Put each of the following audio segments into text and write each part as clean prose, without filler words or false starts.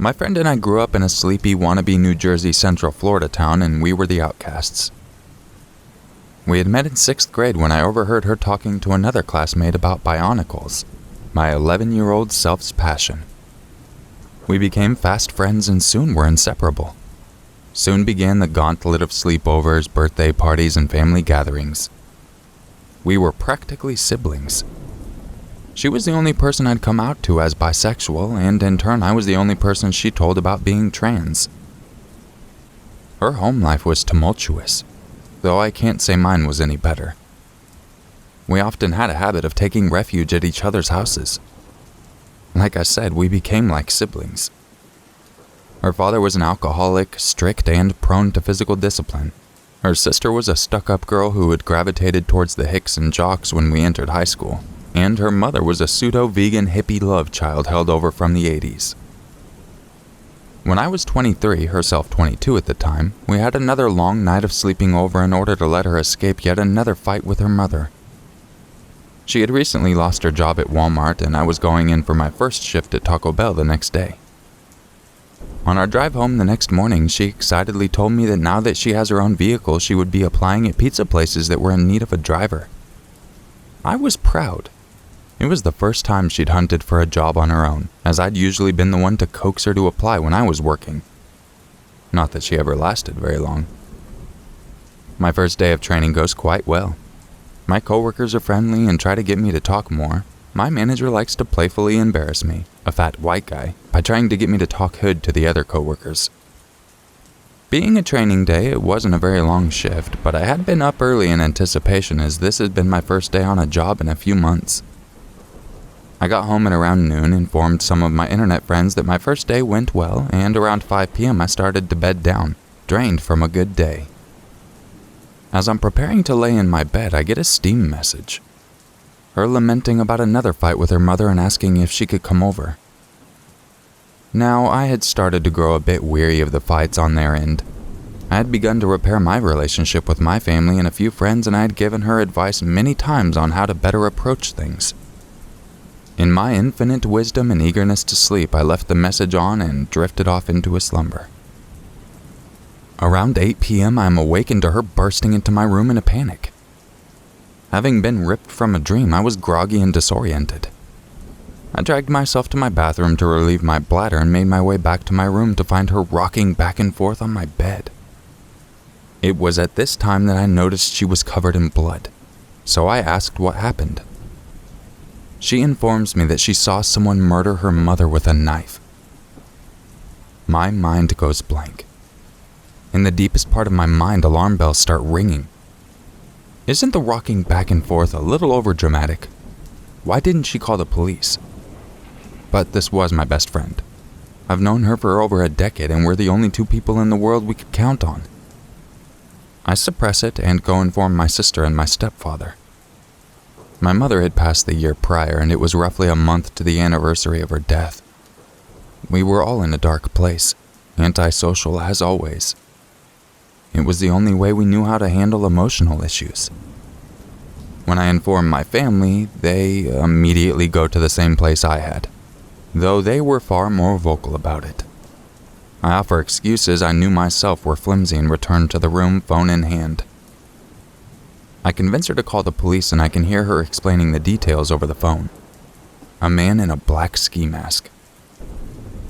My friend and I grew up in a sleepy wannabe New Jersey Central Florida town, and we were the outcasts. We had met in 6th grade when I overheard her talking to another classmate about bionicles, my 11-year-old self's passion. We became fast friends and soon were inseparable. Soon began the gauntlet of sleepovers, birthday parties, and family gatherings. We were practically siblings. She was the only person I'd come out to as bisexual, and in turn I was the only person she told about being trans. Her home life was tumultuous, though I can't say mine was any better. We often had a habit of taking refuge at each other's houses. Like I said, we became like siblings. Her father was an alcoholic, strict, and prone to physical discipline. Her sister was a stuck-up girl who had gravitated towards the hicks and jocks when we entered high school, and her mother was a pseudo-vegan hippie love child held over from the 80s. When I was 23, herself 22 at the time, we had another long night of sleeping over in order to let her escape yet another fight with her mother. She had recently lost her job at Walmart, and I was going in for my first shift at Taco Bell the next day. On our drive home the next morning, she excitedly told me that now that she has her own vehicle, she would be applying at pizza places that were in need of a driver. I was proud. It was the first time she'd hunted for a job on her own, as I'd usually been the one to coax her to apply when I was working. Not that she ever lasted very long. My first day of training goes quite well. My coworkers are friendly and try to get me to talk more. My manager likes to playfully embarrass me, a fat white guy, by trying to get me to talk hood to the other coworkers. Being a training day, it wasn't a very long shift, but I had been up early in anticipation as this had been my first day on a job in a few months. I got home at around noon, informed some of my internet friends that my first day went well, and around 5 p.m. I started to bed down, drained from a good day. As I'm preparing to lay in my bed, I get a Steam message. Her lamenting about another fight with her mother and asking if she could come over. Now, I had started to grow a bit weary of the fights on their end. I had begun to repair my relationship with my family and a few friends, and I had given her advice many times on how to better approach things. In my infinite wisdom and eagerness to sleep, I left the message on and drifted off into a slumber. Around 8 p.m., I am awakened to her bursting into my room in a panic. Having been ripped from a dream, I was groggy and disoriented. I dragged myself to my bathroom to relieve my bladder and made my way back to my room to find her rocking back and forth on my bed. It was at this time that I noticed she was covered in blood, so I asked what happened. She informs me that she saw someone murder her mother with a knife. My mind goes blank. In the deepest part of my mind, alarm bells start ringing. Isn't the rocking back and forth a little overdramatic? Why didn't she call the police? But this was my best friend. I've known her for over a decade, and we're the only two people in the world we could count on. I suppress it and go inform my sister and my stepfather. My mother had passed the year prior, and it was roughly a month to the anniversary of her death. We were all in a dark place, antisocial as always. It was the only way we knew how to handle emotional issues. When I inform my family, they immediately go to the same place I had, though they were far more vocal about it. I offer excuses I knew myself were flimsy and return to the room, phone in hand. I convince her to call the police, and I can hear her explaining the details over the phone. A man in a black ski mask.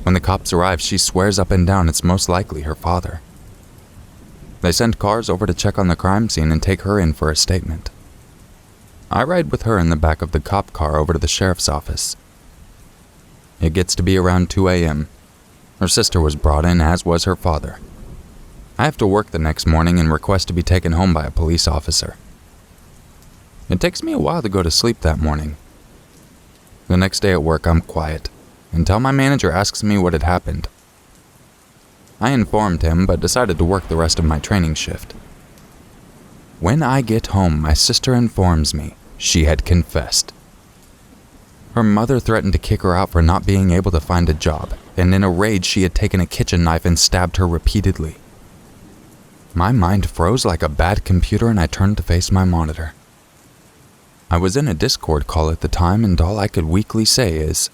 When the cops arrive, she swears up and down it's most likely her father. They send cars over to check on the crime scene and take her in for a statement. I ride with her in the back of the cop car over to the sheriff's office. It gets to be around 2 a.m. Her sister was brought in, as was her father. I have to work the next morning and request to be taken home by a police officer. It takes me a while to go to sleep that morning. The next day at work, I'm quiet, until my manager asks me what had happened. I informed him, but decided to work the rest of my training shift. When I get home, my sister informs me she had confessed. Her mother threatened to kick her out for not being able to find a job, and in a rage she had taken a kitchen knife and stabbed her repeatedly. My mind froze like a bad computer, and I turned to face my monitor. I was in a Discord call at the time, and all I could weakly say is,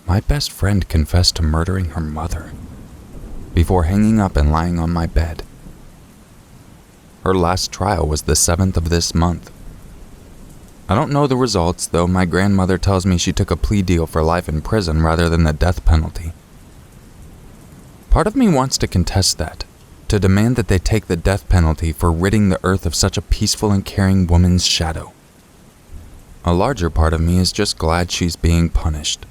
my best friend confessed to murdering her mother before hanging up and lying on my bed. Her last trial was the 7th of this month. I don't know the results, though my grandmother tells me she took a plea deal for life in prison rather than the death penalty. Part of me wants to contest that, to demand that they take the death penalty for ridding the earth of such a peaceful and caring woman's shadow. A larger part of me is just glad she's being punished.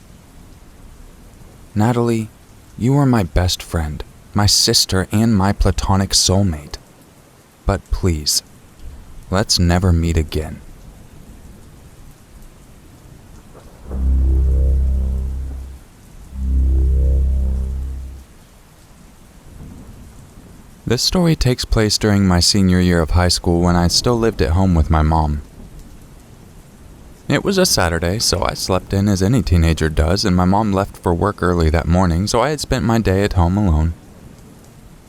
Natalie, you are my best friend, my sister, and my platonic soulmate. But please, let's never meet again. This story takes place during my senior year of high school when I still lived at home with my mom. It was a Saturday, so I slept in as any teenager does, and my mom left for work early that morning, so I had spent my day at home alone.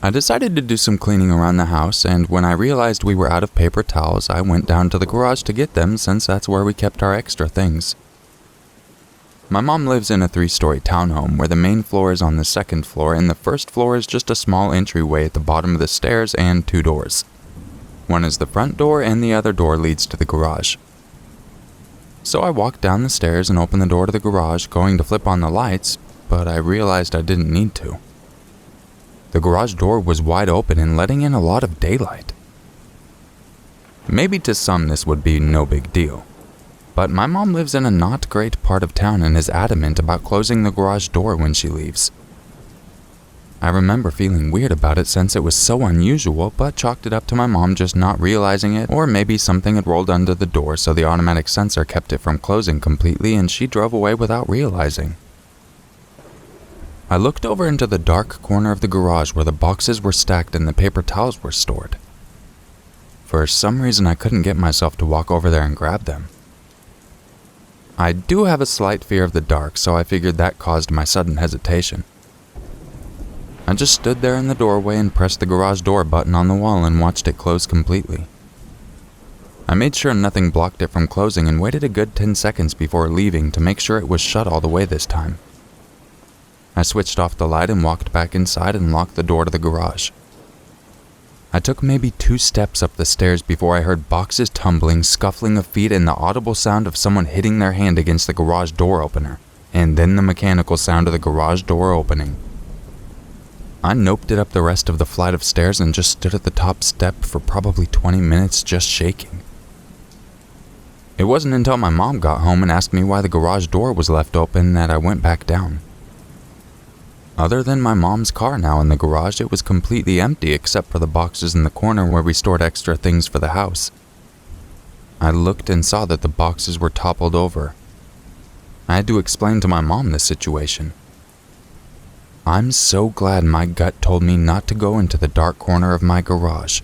I decided to do some cleaning around the house, and when I realized we were out of paper towels, I went down to the garage to get them since that's where we kept our extra things. My mom lives in a 3-story townhome where the main floor is on the 2nd floor and the 1st floor is just a small entryway at the bottom of the stairs and 2 doors. One is the front door and the other door leads to the garage. So I walked down the stairs and opened the door to the garage, going to flip on the lights, but I realized I didn't need to. The garage door was wide open and letting in a lot of daylight. Maybe to some this would be no big deal, but my mom lives in a not great part of town and is adamant about closing the garage door when she leaves. I remember feeling weird about it since it was so unusual, but chalked it up to my mom just not realizing it, or maybe something had rolled under the door so the automatic sensor kept it from closing completely and she drove away without realizing. I looked over into the dark corner of the garage where the boxes were stacked and the paper towels were stored. For some reason I couldn't get myself to walk over there and grab them. I do have a slight fear of the dark, so I figured that caused my sudden hesitation. I just stood there in the doorway and pressed the garage door button on the wall and watched it close completely. I made sure nothing blocked it from closing and waited a good 10 seconds before leaving to make sure it was shut all the way this time. I switched off the light and walked back inside and locked the door to the garage. I took maybe 2 steps up the stairs before I heard boxes tumbling, scuffling of feet, and the audible sound of someone hitting their hand against the garage door opener, and then the mechanical sound of the garage door opening. I noped it up the rest of the flight of stairs and just stood at the top step for probably 20 minutes just shaking. It wasn't until my mom got home and asked me why the garage door was left open that I went back down. Other than my mom's car now in the garage, it was completely empty except for the boxes in the corner where we stored extra things for the house. I looked and saw that the boxes were toppled over. I had to explain to my mom the situation. I'm so glad my gut told me not to go into the dark corner of my garage.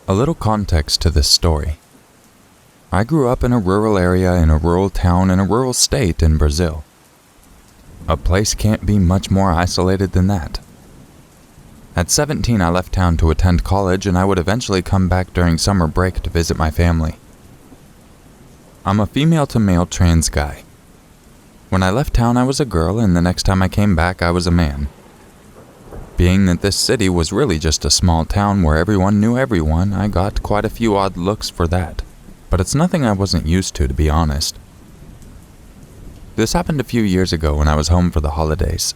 A little context to this story. I grew up in a rural area in a rural town in a rural state in Brazil. A place can't be much more isolated than that. At 17, I left town to attend college, and I would eventually come back during summer break to visit my family. I'm a female-to-male trans guy. When I left town, I was a girl, and the next time I came back, I was a man. Being that this city was really just a small town where everyone knew everyone, I got quite a few odd looks for that, but it's nothing I wasn't used to be honest. This happened a few years ago when I was home for the holidays.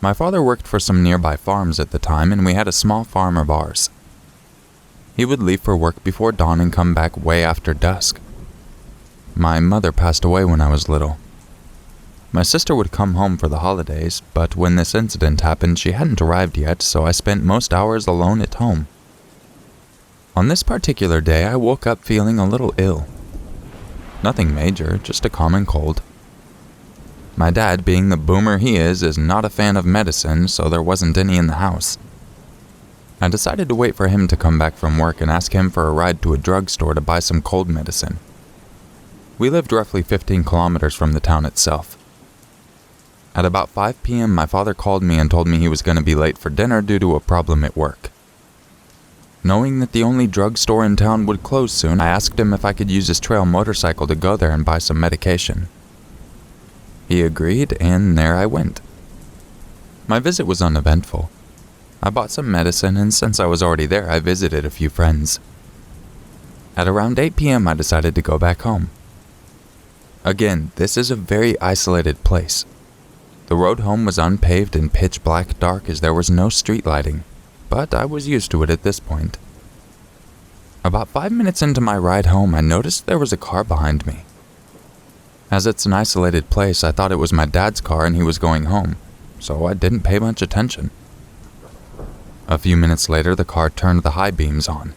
My father worked for some nearby farms at the time, and we had a small farm of ours. He would leave for work before dawn and come back way after dusk. My mother passed away when I was little. My sister would come home for the holidays, but when this incident happened, she hadn't arrived yet, so I spent most hours alone at home. On this particular day, I woke up feeling a little ill. Nothing major, just a common cold. My dad, being the boomer he is not a fan of medicine, so there wasn't any in the house. I decided to wait for him to come back from work and ask him for a ride to a drugstore to buy some cold medicine. We lived roughly 15 kilometers from the town itself. At about 5 p.m., my father called me and told me he was going to be late for dinner due to a problem at work. Knowing that the only drugstore in town would close soon, I asked him if I could use his trail motorcycle to go there and buy some medication. He agreed, and there I went. My visit was uneventful. I bought some medicine, and since I was already there, I visited a few friends. At around 8 p.m., I decided to go back home. Again, this is a very isolated place. The road home was unpaved and pitch black dark as there was no street lighting, but I was used to it at this point. About 5 minutes into my ride home, I noticed there was a car behind me. As it's an isolated place, I thought it was my dad's car and he was going home, so I didn't pay much attention. A few minutes later, the car turned the high beams on.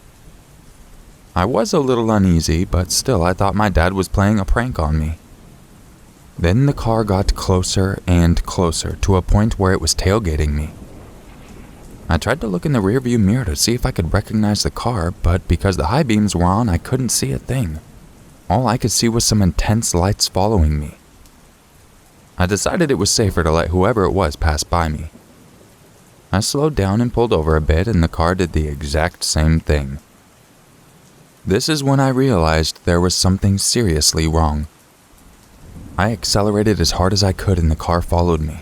I was a little uneasy, but still I thought my dad was playing a prank on me. Then the car got closer and closer to a point where it was tailgating me. I tried to look in the rearview mirror to see if I could recognize the car, but because the high beams were on, I couldn't see a thing. All I could see was some intense lights following me. I decided it was safer to let whoever it was pass by me. I slowed down and pulled over a bit, and the car did the exact same thing. This is when I realized there was something seriously wrong. I accelerated as hard as I could and the car followed me.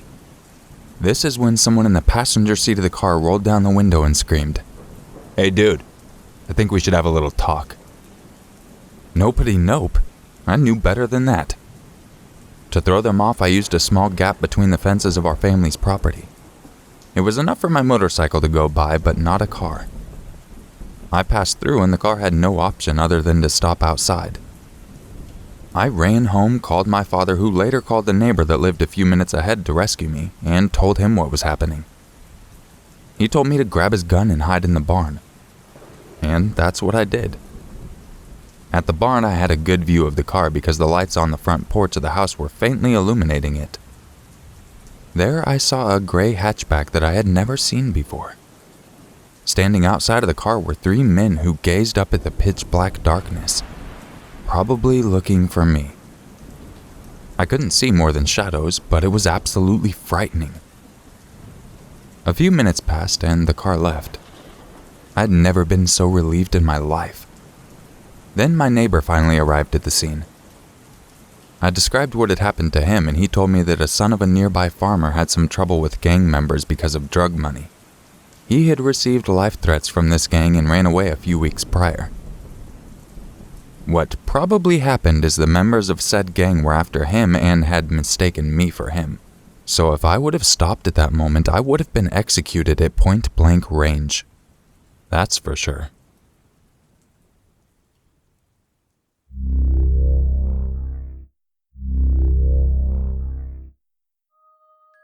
This is when someone in the passenger seat of the car rolled down the window and screamed, "Hey dude, I think we should have a little talk." Nopety nope. I knew better than that. To throw them off, I used a small gap between the fences of our family's property. It was enough for my motorcycle to go by, but not a car. I passed through and the car had no option other than to stop outside. I ran home, called my father, who later called the neighbor that lived a few minutes ahead to rescue me, and told him what was happening. He told me to grab his gun and hide in the barn. And that's what I did. At the barn, I had a good view of the car because the lights on the front porch of the house were faintly illuminating it. There I saw a gray hatchback that I had never seen before. Standing outside of the car were 3 men who gazed up at the pitch-black darkness, probably looking for me. I couldn't see more than shadows, but it was absolutely frightening. A few minutes passed and the car left. I'd never been so relieved in my life. Then my neighbor finally arrived at the scene. I described what had happened to him, and he told me that a son of a nearby farmer had some trouble with gang members because of drug money. He had received life threats from this gang and ran away a few weeks prior. What probably happened is the members of said gang were after him and had mistaken me for him. So if I would have stopped at that moment, I would have been executed at point-blank range. That's for sure.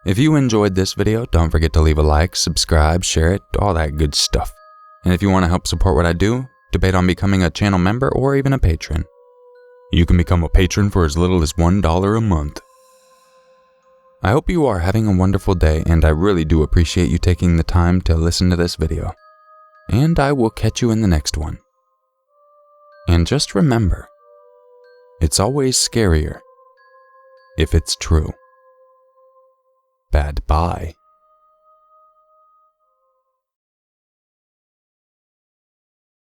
If you enjoyed this video, don't forget to leave a like, subscribe, share it, all that good stuff. And if you want to help support what I do, debate on becoming a channel member or even a patron. You can become a patron for as little as $1 a month. I hope you are having a wonderful day, and I really do appreciate you taking the time to listen to this video. And I will catch you in the next one. And just remember, it's always scarier if it's true. Bad bye.